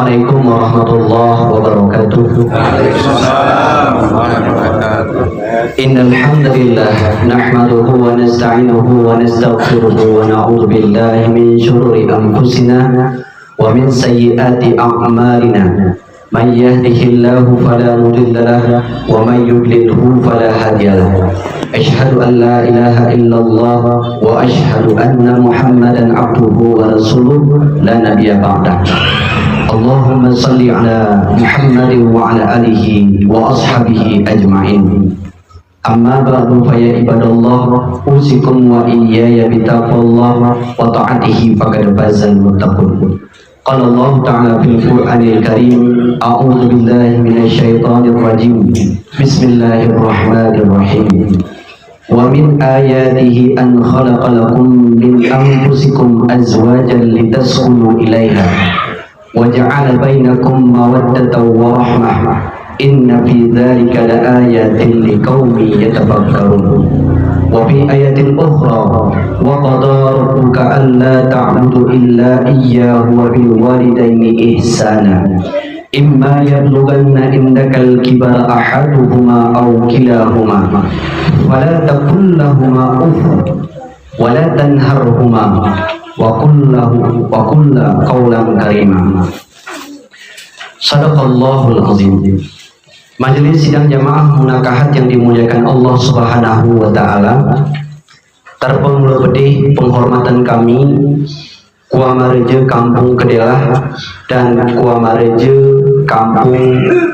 Assalamualaikum warahmatullahi wabarakatuh. Innal hamdalillah nahmaduhu wa nasta'inuhu wa nastaghfiruhu wa na'udzu billahi min shururi anfusina wa min sayyiati a'malina. Man yahdihillahu fala mudilla lahu wa man yudlilhu fala hadiya lahu. Asyhadu an la ilaha illallah wa asyhadu anna Muhammadan abduhu wa rasuluhu la nabiyya ba'dah. Allahumma salli ala Muhammadin wa ala alihi wa ashabihi ajma'in. Amma ba'du fa ya ibadallah, usikum wa iyaya bitaqwallah wa ta'atihi faqad fazal muttaqun. Qala Allah ta'ala fil Qur'anil Karim, a'udzu billahi minasy syaithanir rajim. Bismillahirrahmanirrahim. Wa min ayatihi an khalaqa lakum min anfusikum azwajan litaskunu ilaiha wa ja'ala bainakum mawaddatan wa rahmah. Inna fi dzalika laayatin liqaumin yatafakkarun. Wa fi ayatin ukhra wa qada rabbuka alla ta'budu illa iyyahu wa bil walidaini ihsana. Imma yablughanna indakal kibara ahaduhuma aw kilahuma fala taqul lahumā uff wa la tanharhumā wa qul qawlan karīmā. Shadaqallahul azim. Majelis sidang jamaah munakahat yang dimuliakan Allah Subhanahu wa taala, terpenglu pedih penghormatan kami Kuamareje Kampung Kedelah dan Kuamareje Kampung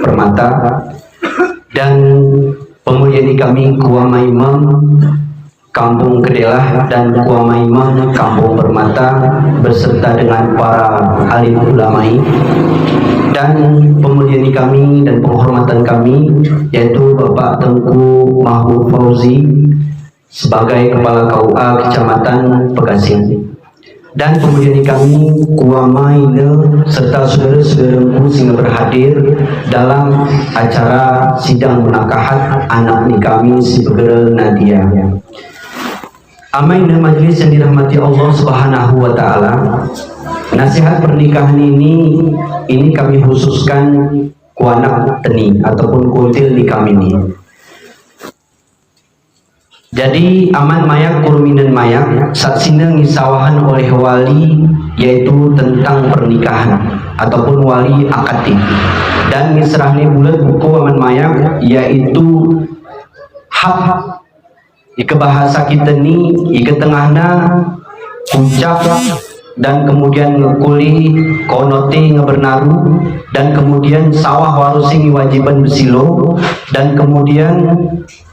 Permata, dan pemulyani kami Kuamaimam Kampung Kedelah dan Kuamaimam Kampung Permata beserta dengan para alim ulama, dan pemulyani kami dan penghormatan kami yaitu Bapak Tengku Mahmud Fauzi sebagai Kepala KUA Kecamatan Pegasing, dan pemulyani kami Kuamaina serta saudara-saudaraku sehingga berhadir dalam acara sidang munakahat anak kami si Begera Nadia. Amaina majelis yang dirahmati Allah Subhanahu wa taala, nasihat pernikahan ini kami khususkan kuanak teni ataupun kutil di kami ini. Jadi aman mayak kuruminan mayak saksina ngisawahan oleh wali, yaitu tentang pernikahan ataupun wali akad, dan ngisrahnya bulat buku aman mayak yaitu hak ike bahasa kita ni ike tengahna puncak dan kemudian ngekuli konoti ngebernaru, dan kemudian sawah warusi wajiban besilo, dan kemudian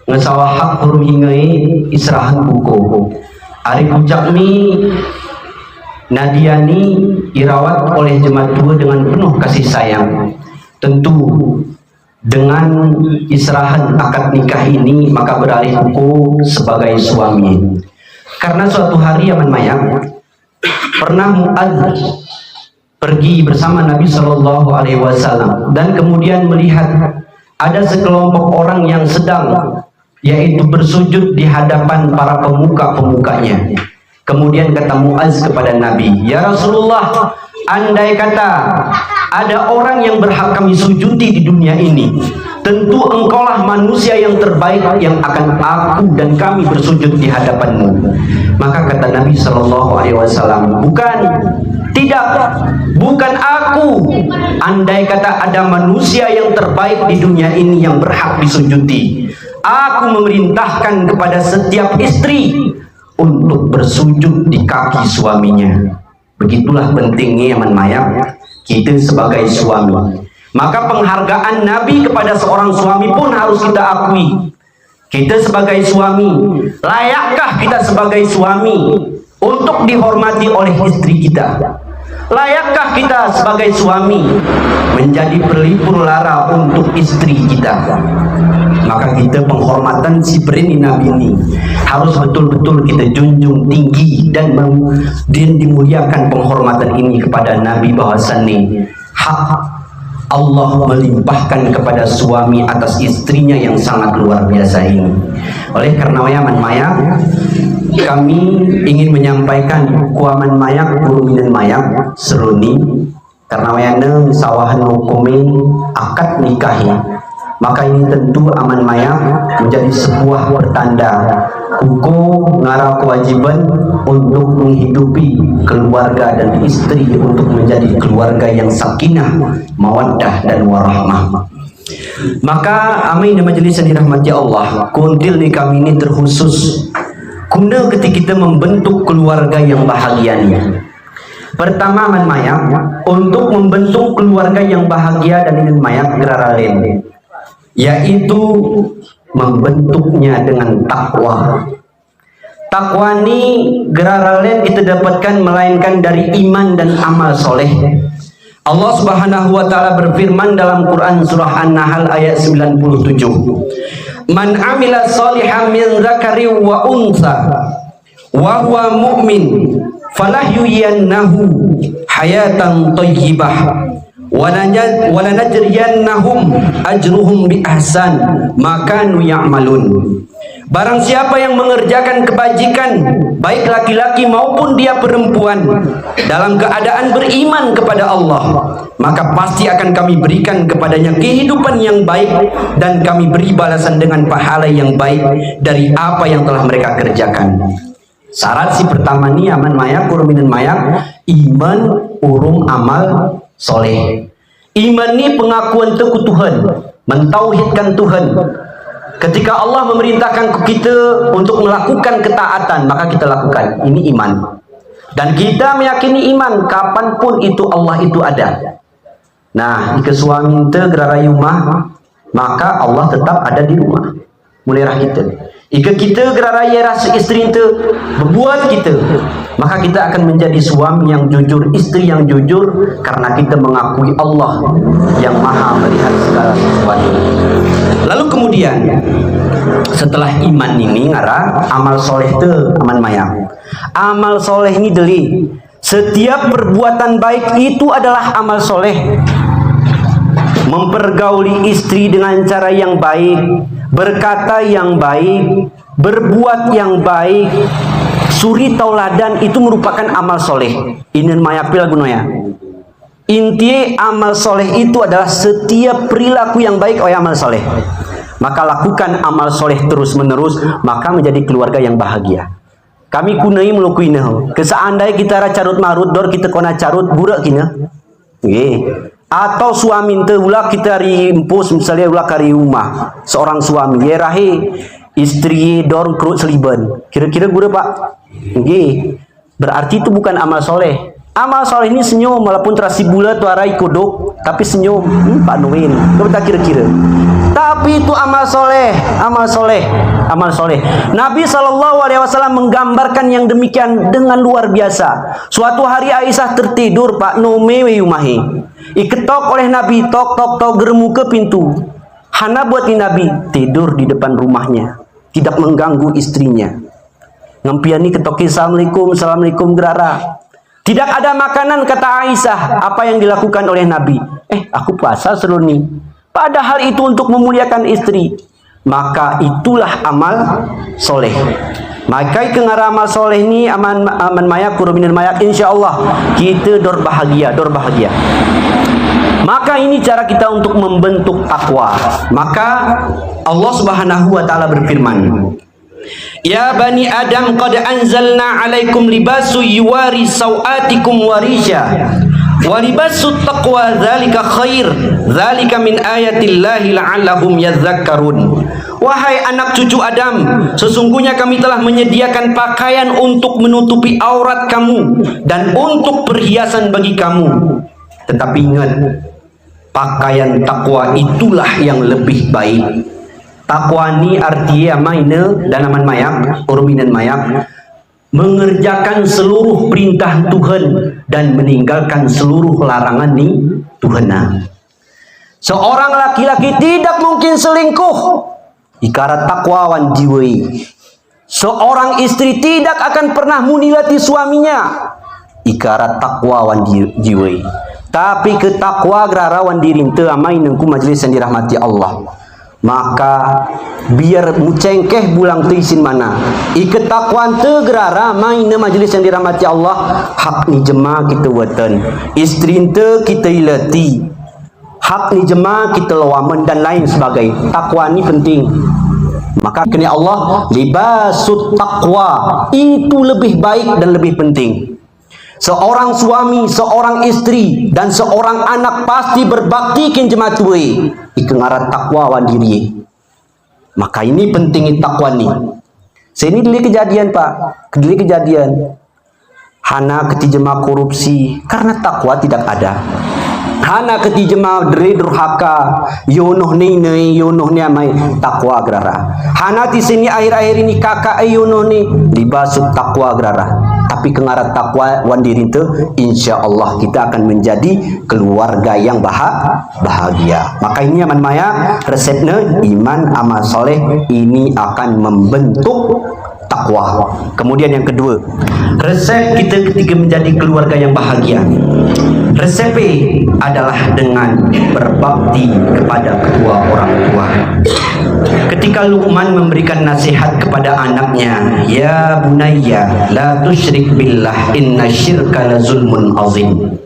ngesawah hak hurum hingai israhan buku. Ari puncak mi Nadiani irawat oleh jemaat tua dengan penuh kasih sayang. Tentu dengan israhan akad nikah ini maka beralih buku sebagai suami. Karena suatu hari aman mayak pernah Mu'adz pergi bersama Nabi Shallallahu Alaihi Wasallam dan kemudian melihat ada sekelompok orang yang sedang yaitu bersujud di hadapan para pemuka-pemukanya. Kemudian kata Mu'adz kepada Nabi, "Ya Rasulullah, andai kata ada orang yang berhak kami sujudi di dunia ini, tentu engkaulah manusia yang terbaik yang akan aku dan kami bersujud di hadapanmu." Maka kata Nabi Shallallahu Alaihi Wasallam, bukan aku. Andai kata ada manusia yang terbaik di dunia ini yang berhak disujudi, aku memerintahkan kepada setiap istri untuk bersujud di kaki suaminya. Begitulah pentingnya aman mayak kita sebagai suami. Maka penghargaan Nabi kepada seorang suami pun harus kita akui. Kita sebagai suami, layakkah kita sebagai suami untuk dihormati oleh istri kita? Layakkah kita sebagai suami menjadi pelipur lara untuk istri kita? Maka kita penghormatan si perini Nabi ini harus betul-betul kita junjung tinggi dan dimuliakan penghormatan ini kepada Nabi, bahwasannya hak Allah melimpahkan kepada suami atas istrinya yang sangat luar biasa ini. Oleh karena aman mayak, kami ingin menyampaikan kuaman mayak, kuruminan mayak seruni karena wayana sawahan hukumi akad nikahi, maka ini tentu aman maya menjadi sebuah pertanda hukum ngara kewajiban untuk menghidupi keluarga dan istri untuk menjadi keluarga yang sakinah, mawaddah dan warahmah. Maka amin di majelis yang dirahmati Allah, kuntil di kami ini terkhusus guna ketika kita membentuk keluarga yang bahagia ini. Pertama man maya, untuk membentuk keluarga yang bahagia dan ini maya geraralen, yaitu membentuknya dengan takwa. Takwa ini geraralen kita dapatkan melainkan dari iman dan amal soleh. Allah Subhanahu wa taala berfirman dalam Quran surah An-Nahl ayat 97. Man amila sholihan min dzakari wa unsa wa huwa mu'min falahyuyannahu hayatan thayyibah wa lanajriyannahum ajruhum bi ahsan ma kanu ya'malun. Barang siapa yang mengerjakan kebajikan, baik laki-laki maupun dia perempuan, dalam keadaan beriman kepada Allah, maka pasti akan kami berikan kepadanya kehidupan yang baik dan kami beri balasan dengan pahala yang baik dari apa yang telah mereka kerjakan. Syarat si pertama ni aman maya kuruminin maya, iman urum amal soleh. Iman ni pengakuan teku Tuhan, mentauhidkan Tuhan. Ketika Allah memerintahkan kita untuk melakukan ketaatan, maka kita lakukan. Ini iman. Dan kita meyakini iman kapanpun itu Allah itu ada. Nah, jika suami kita gerara rumah, maka Allah tetap ada di rumah. Mulai kita. Jika kita gerara rasa istri kita berbuat kita, maka kita akan menjadi suami yang jujur, istri yang jujur, karena kita mengakui Allah yang maha melihat segala sesuatu. Lalu kemudian setelah iman ini ngara amal soleh te aman maya. Amal soleh ini deli. Setiap perbuatan baik itu adalah amal soleh. Mempergauli istri dengan cara yang baik, berkata yang baik, berbuat yang baik, suri tauladan itu merupakan amal soleh. Ini maya pil gunanya. Inti amal soleh itu adalah setiap perilaku yang baik oleh amal soleh. Maka lakukan amal soleh terus menerus, maka menjadi keluarga yang bahagia. Kami kunai melukui nah. Keseandai kita carut marut dor kita kena carut burak kina. Atau suami ente ulah kita rimpus misalnya ulah kari rumah seorang suami ya rahi istri dor kerut seliban. Kira-kira gura pak. Berarti itu bukan amal soleh. Amal soleh ini senyum, walaupun terasi bulat tuarai kodok, tapi senyum. Pak Nuin, kita kira-kira. Tapi itu amal soleh, amal soleh, amal soleh. Nabi SAW menggambarkan yang demikian dengan luar biasa. Suatu hari Aisyah tertidur, Pak Nome yumahi. Iketok oleh Nabi, tok tok tok geremu ke pintu. Hana buat Nabi tidur di depan rumahnya, tidak mengganggu istrinya. Ngampiani ketoki assalamualaikum, assalamualaikum gerara. Tidak ada makanan, kata Aisyah. Apa yang dilakukan oleh Nabi? Aku puasa seru nih. Padahal itu untuk memuliakan istri. Maka itulah amal soleh. Maka kengara amal soleh ini aman maya kuruminin maya. Insya Allah kita dor bahagia, dor bahagia. Maka ini cara kita untuk membentuk takwa. Maka Allah Subhanahu wa taala berfirman, Ya bani Adam qad anzalna alaikum libasu yuwari sawatikum warisha wa libasu taqwa dzalika khair dzalika min ayatillahi la'allahum yadhakkarun. Wahai anak cucu Adam, sesungguhnya kami telah menyediakan pakaian untuk menutupi aurat kamu dan untuk perhiasan bagi kamu. Tetapi ingat, pakaian takwa itulah yang lebih baik. Takwa ni artinya maine dan aman mayak, urminan mayak, mengerjakan seluruh perintah Tuhan dan meninggalkan seluruh larangan ni Tuhan. Seorang laki-laki tidak mungkin selingkuh. Ikarat takwa wan jiwai. Seorang istri tidak akan pernah munilati suaminya. Ikarat takwa wan jiwai. Tapi ketakwa gerarawan diri ente amai nengku majlis yang dirahmati Allah. maka biar mucengkeh bulang teisin mana iketakuan tegerara main majlis yang dirahmati Allah, hak ni jemaah kita weten, istri te kita ilati, hak ni jemaah kita lawaman dan lain sebagainya. Takwa ni penting. Maka kini Allah libasut taqwa, itu lebih baik dan lebih penting. Seorang suami, seorang istri, dan seorang anak pasti berbakti kin jemaah tuwe ikengarat takwa wan diri. Maka ini penting takwa ni. Sini dili kejadian Pak, dili kejadian. Hana keti jemaah korupsi karena takwa tidak ada. Hana keti jemaah deri durhaka, yonoh ni amai takwa gerara. Hana di sini akhir-akhir ini kakak yonoh ni libasut takwa gerara. Tapi kengarat takwa wandiri itu, insya Allah kita akan menjadi keluarga yang bahagia. Maka ini aman maya resepnya iman amal soleh ini akan membentuk takwa. Kemudian yang kedua, resep kita ketika menjadi keluarga yang bahagia, resep adalah dengan berbakti kepada kedua orang tua. Ketika Luqman memberikan nasihat kepada anaknya, ya bunayya la tusyrik billah inna syirka la zulmun azim.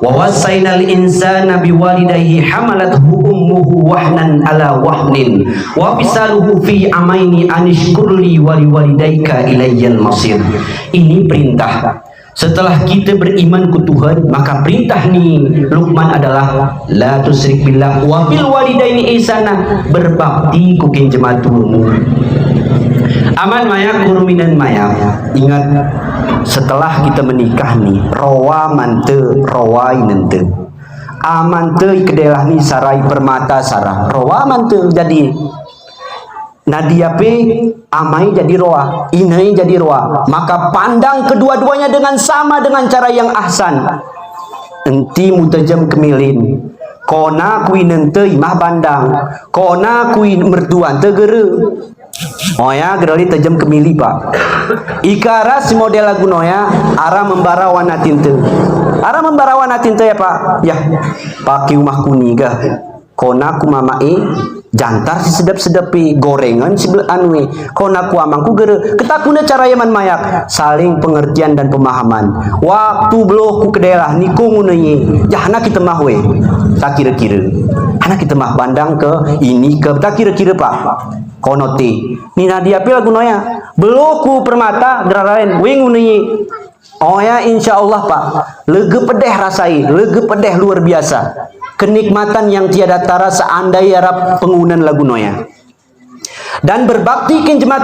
Wa wasainal insana biwalidayhi hamalathu ummuhu wahnan ala wahnin wa fisaluhu fi amaini anishkurli wa liwalidayka ilayyal masir. Ini perintah. Setelah kita beriman ke Tuhan, maka perintah ni Luqman adalah la tusyrik billah wa bil walidaini ihsana, berbakti ku kin jematumu. Aman maya kuruminan maya. Ingat, setelah kita menikah nih, rawa mante rawai nente. Amante kedelah ni sarai permata sarah. Rawa mante jadi Nadia pe amai jadi roa, inai jadi roa. Maka pandang kedua-duanya dengan sama, dengan cara yang ahsan. Enti mutajam kemilin. Kona kui nente imah bandang. Kona kui mertuan tegere. Oh ya, gerali tajam kemili Pak. Ikara si model lagu noya, ara membara warna tinte. Ara membara warna tinte ya Pak. Ya, pakai rumah kuning gah. Kona ku mamai jantar si sedap-sedapi gorengan si anwe. Kona ku amangku gere ketakuna cara yaman mayak, saling pengertian dan pemahaman. Waktu beloh ku kedelah niku ngunyi jahana kita mahwe tak kira-kira anak kita mah bandang ke ini ke tak kira-kira Pak. Konoti mina dia pi lagu noya beloh ku permata gerarain wing ngunyi. Oh ya, insya Allah Pak, lege pedeh rasai, lege pedeh luar biasa. Kenikmatan yang tiada tara seandai harap penggunaan lagu noya. Dan berbakti kin jemaah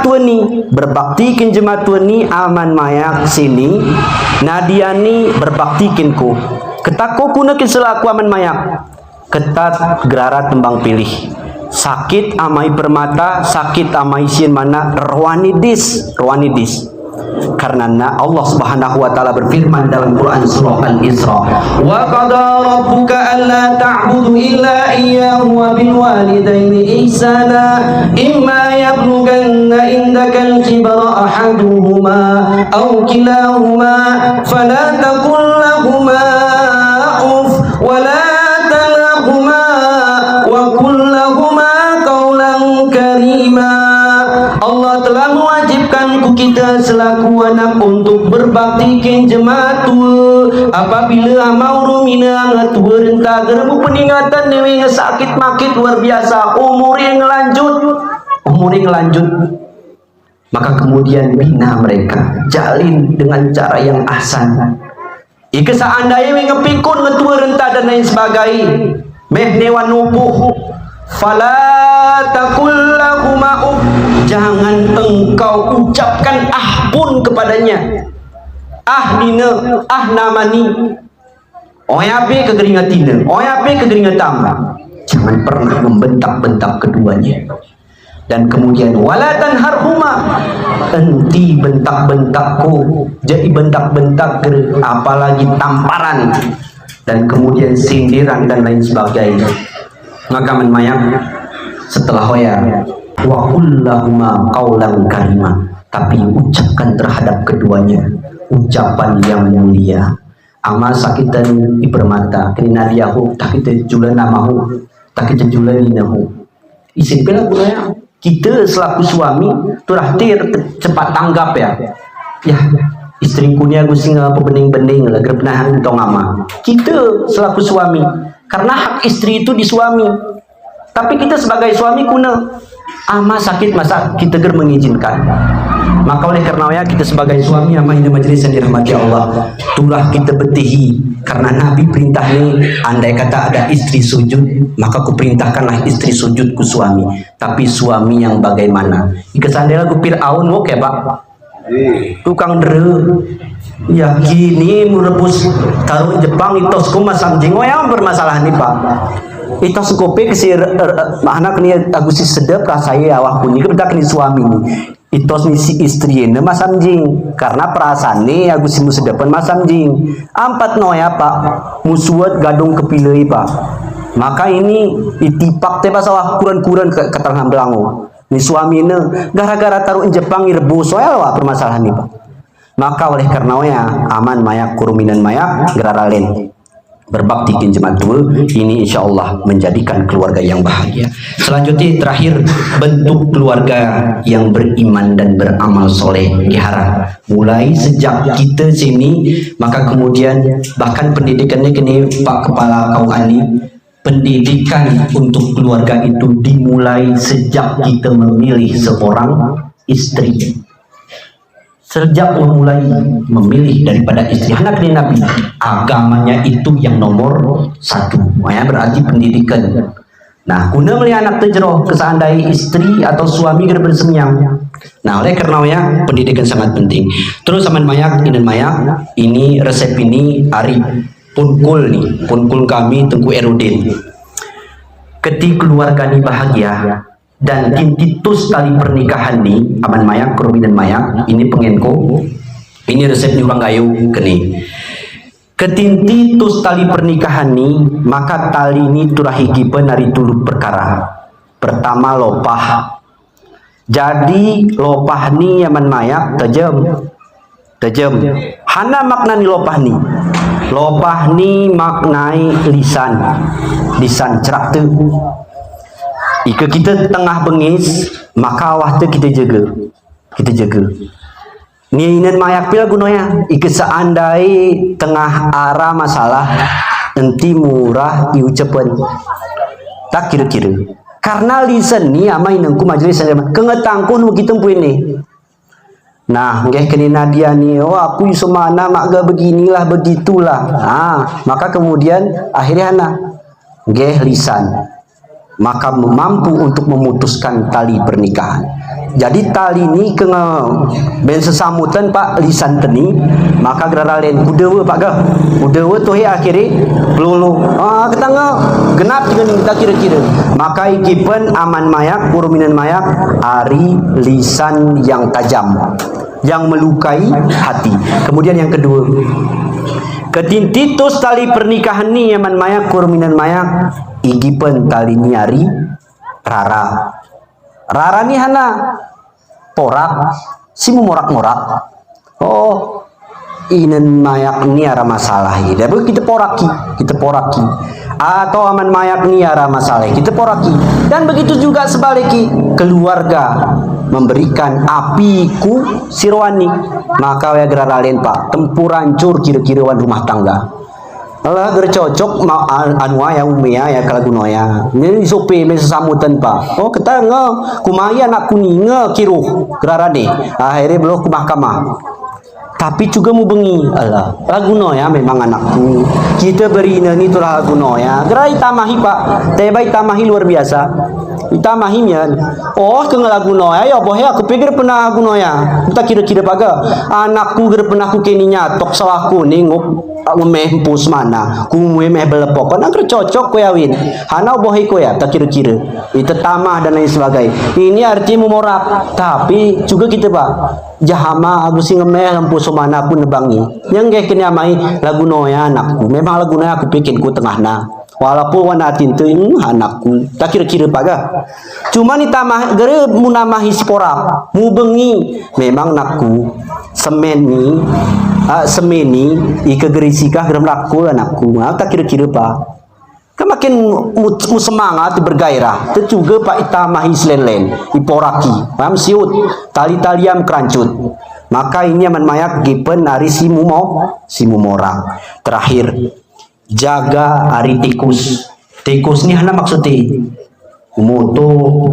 ni aman mayak sini Nadiani berbakti kinku ketakku kuna kin selaku aman mayak ketat gerara tembang pilih sakit amai permata sakit amai sin mana roanidis karena Allah Subhanahu wa taala berfirman dalam Quran surah Al-Isra, wa qada rabbuka alla ta'budu illa iyyahu wa bil walidayni ihsana imma yablughanna indaka al-kibara ahaduhuma aw kilahuma fala taqul lahumā uff wa la tanharhumā wa qul lahumā qawlan karīmā. Allah telah mewajibkan kita selaku anak untuk berbakti kin jemaah tua. Apabila mau rumina ngatua rentah gerbu peningatan dewi sakit makit luar biasa, umur yang lanjut, maka kemudian bina mereka, jalin dengan cara yang ahsan. Ika seandainya ngepikun ngetua rentah dan lain sebagainya, meh newan nubuh, fala taqul lahumā uff, jangan engkau ucapkan pun kepadanya. Nina, namani. Oyape kegeringatina, oyape kegeringatam. Jangan pernah membentak-bentak keduanya. Dan kemudian wala tanharhuma, enti bentak-bentakku, jadi bentak-bentak apalagi tamparan. Dan kemudian sindiran dan lain sebagainya. Maka menmayang setelah hoya wa kullahuma qawlan karimah, tapi ucapkan terhadap keduanya ucapan yang mulia. Amal sakitan ipermata kini nadiyahu tak kita julan namahu tak kita julan inahu Isin pula gunanya kita selaku suami turah cepat tanggap ya. Ya, istriku ni aku singa apa bening-bening lah gerbenahan tong ama. Kita selaku suami, karena hak istri itu di suami. Tapi kita sebagai suami kuna ama sakit masa kita ger mengizinkan. Maka oleh karena ya kita sebagai suami ama ini majelis yang dirahmati Allah, turah kita betihi karena Nabi perintah ni andai kata ada istri sujud maka ku perintahkanlah istri sujud ku suami. Tapi suami yang bagaimana? Ikesandela ku Fir'aun oke Pak. Tukang dere ya gini merebus taruh Jepang itos ku masam jingo yang bermasalah nih Pak. Itos kopi kesir anak ni agusi sedap kah saya awak punya kita kini suami ni. Itos ni si istri ini masam jing karena perasaan ni agusi musedapan masam jing. Ampat noya Pak musuat gadung kepilih Pak. Maka ini itipak teh pasawah kuran-kuran keterangan belango. Ni suami ini gara-gara taruh Jepang irebus soal wah permasalahan ini Pak. Maka oleh karena ya aman mayak kuruminan mayak gerara len berbakti jemaat tua ini insya Allah menjadikan keluarga yang bahagia. Selanjutnya terakhir bentuk keluarga yang beriman dan beramal soleh diharap mulai sejak kita sini, maka kemudian bahkan pendidikannya kini Pak Kepala KUANI, pendidikan untuk keluarga itu dimulai sejak kita memilih seorang istri. Sejak memulai memilih daripada istri anak dari Nabi, agamanya itu yang nomor satu. Ya, berarti pendidikan. Nah, guna melihat anak terjeroh keseandai istri atau suami kita bersenyam. Nah, oleh karena ya pendidikan sangat penting. Terus sama mayak, ini resep ini Ari Punkul nih, Punkul kami Tengku Erudin. Ketika keluarga ini bahagia dan tintitus tali pernikahan ni aman mayak keruminan mayak ini pengenko ini resep ni orang gayu keni ketintitus tali pernikahan ni maka tali ni turahigi penari tulu perkara. Pertama lopah. Jadi lopah ni aman mayak tajam hana makna ni lopah ni maknai lisan cerak tu. Ika kita tengah bengis maka awah tu kita jaga ni inan mayak pila gunanya ika seandai tengah arah masalah enti murah iucapan tak kira-kira karena lisan ni amai nengku majelis kengetangku nu kita puini. Nah ngeh kini Nadia ni aku semana mak ga beginilah begitulah maka kemudian akhirnya ngeh lisan maka mampu untuk memutuskan tali pernikahan. Jadi tali ini kena ben sesamutan Pak lisan teni maka gerara lain kudewa Pak ga kudewa tuh ya akhirnya pelulu kita genap dengan kita kira-kira maka ikipen aman mayak kuruminan mayak ari lisan yang tajam yang melukai hati. Kemudian yang kedua ketintitus tali pernikahan ni aman mayak kuruminan mayak igipen tali niari rara ni hana porak simu morak-morak inan mayak ni ara masalah ida kita poraki atau aman mayak ni ara masalah kita poraki. Dan begitu juga sebaliknya keluarga memberikan api ku sirwani maka ya gerara lain Pak tempur hancur kira-kira wan rumah tangga. Allah gercocok anwa ya umia ya kalagunoya ini sope mesamutan Pak kita kumaya anak kuning kiruh gerarade akhirnya belum ke mahkamah tapi juga mau bengi Allah lagunoya memang anakku kita beri ini tuh lagunoya gerai tamahi Pak tebai tamahi luar biasa itamahimnya ke lagunoya ya boh ya aku pikir pernah lagunoya kita kira-kira paga anakku ger pernah ku kini nyatok sawahku ninguk memempus mana kumwe meh belepok kan cocok ko yawin hana bohi ko ya tak kira-kira itu tamah dan lain sebagainya. Ini arti memorak tapi juga kita Pak jahama aku sing ngemeh lampu semana pun nebangi yang gak kini amai lagu noya anakku memang lagu noya aku bikin ku tengah na walaupun wanatin tu anakku tak kira-kira Pak ga cuma ni tamah gere munamahi sporak mu bengi memang nakku semeni ika gerisikah geram laku anakku tak kira-kira Pak kan makin semangat bergairah. Itu juga Pak Itamahi selelen iporaki mam siut tali-taliam kerancut. Maka ini aman mayak gipen dari simumora. Terakhir, jaga hari tikus. Tikus ni hana maksudnya umuto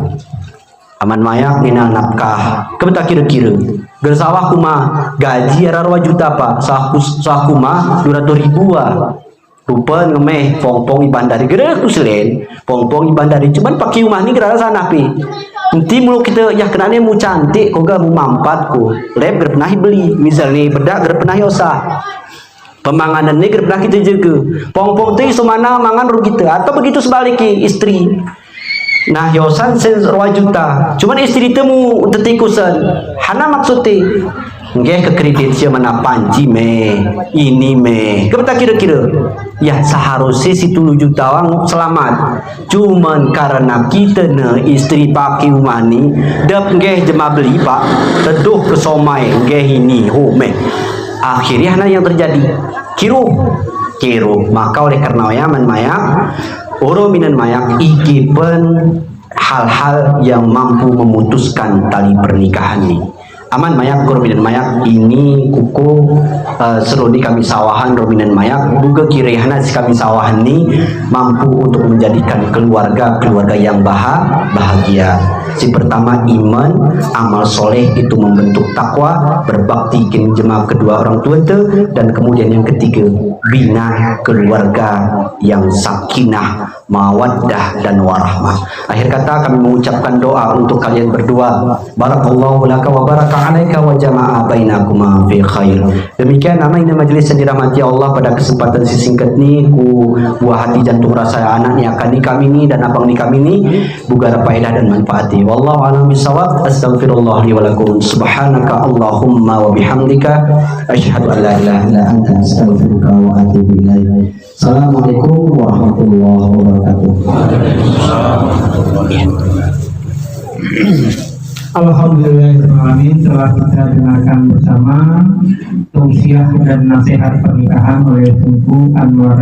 aman mayak nina nafkah. Kebeta kira-kira gersawah kuma gaji ararwa juta pak. Sah kuma 200.000 rupa ngemeh pong-pong ibandari gerak tu selain pong-pong ibandari cuman pakai rumah ni gerara sana pi. Nanti mulu kita ya kenane mu cantik kau gak mu mampat ko lep gerpernah beli misalnya bedak gerpernah osah pemanganan ni gerpernah kita jaga pong-pong tu iso mana mangan ru kita atau begitu sebaliknya istri nah yosan sen 2 juta cuman istri temu tetikusan hana maksudnya nggih ke kredit sia mana panci me ini me kebeta kira-kira ya seharusnya si 7 juta orang selamat cuman karena kita ne istri pakai rumah ni dap nggih jema beli pak teduh ke somai nggih ini ho me akhirnya hana yang terjadi kiro maka oleh karena yaman mayak oro minan mayak ikipen hal-hal yang mampu memutuskan tali pernikahan ini aman mayak rominan mayak ini kuku seru di kami sawahan rominan mayak juga kirihana si kami sawahan ini mampu untuk menjadikan keluarga yang bahagia. Si pertama iman, amal soleh itu membentuk takwa, berbakti kin jemaah kedua orang tua itu, dan kemudian yang ketiga bina keluarga yang sakinah, mawaddah dan warahmah. Akhir kata kami mengucapkan doa untuk kalian berdua. Barakallahu laka wa baraka alaika wa jama'a bainakuma fi khair. Demikian namanya majelis yang dirahmati Allah pada kesempatan singkat ini ku buah hati jantung rasa anak ni akan kami ni dan abang ni kami ni bugar faedah dan manfaati. Wallahu a'lam bishawab. Astaghfirullah li wa lakum. Subhanaka Allahumma wa bihamdika asyhadu an la ilaha illa anta astaghfiruka wa atubu ilaik. Assalamualaikum warahmatullahi wabarakatuh. Alhamdulillahirrahmanirrahim. Telah kita dengarkan bersama tausiah dan nasihat pernikahan oleh Tunku Anwar